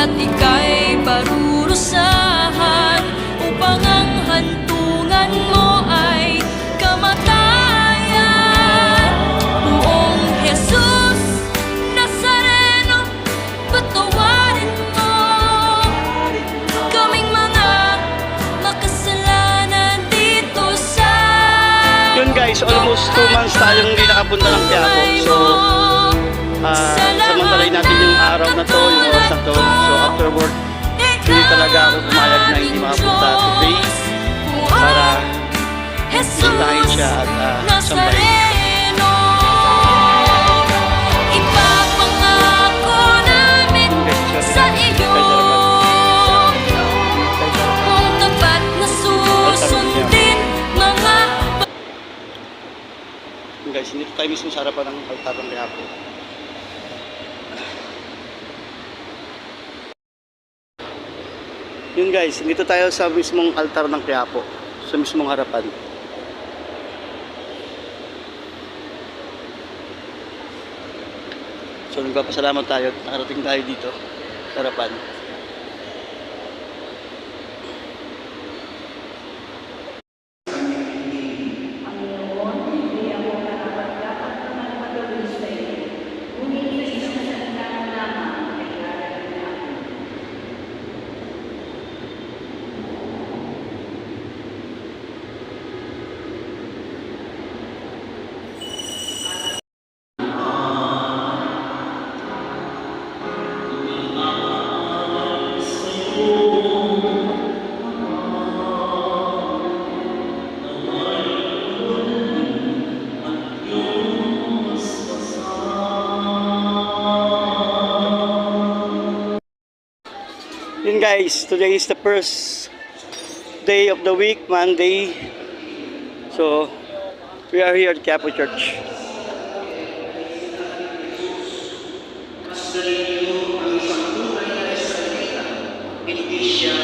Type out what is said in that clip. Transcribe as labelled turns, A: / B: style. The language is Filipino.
A: at ika'y parurusahan upang ang hantungan mo ay kamatayan. Buong Jesus Nazareno, patawarin mo kaming mga makasalanan dito sa
B: Yun guys, almost 2 months tayong hindi nakapunta ng Quiapo. So, samantalay natin yung araw na to, yung oras na to. So after work, hindi talaga ako pumayag na hindi makapunta today para bisitahin siya at sambahin.
A: Ipapangako namin sa iyo kung tapat na susundin mga
B: Guys, hindi tayo mismo sa harapan ng altar ng Quiapo. Yun guys, dito tayo sa mismong altar ng Quiapo, sa mismong harapan. So nagpapasalamat tayo at nakarating tayo dito sa harapan. Yun guys, today is the first day of the week, Monday. So, we are here at Quiapo Church. Hindi siya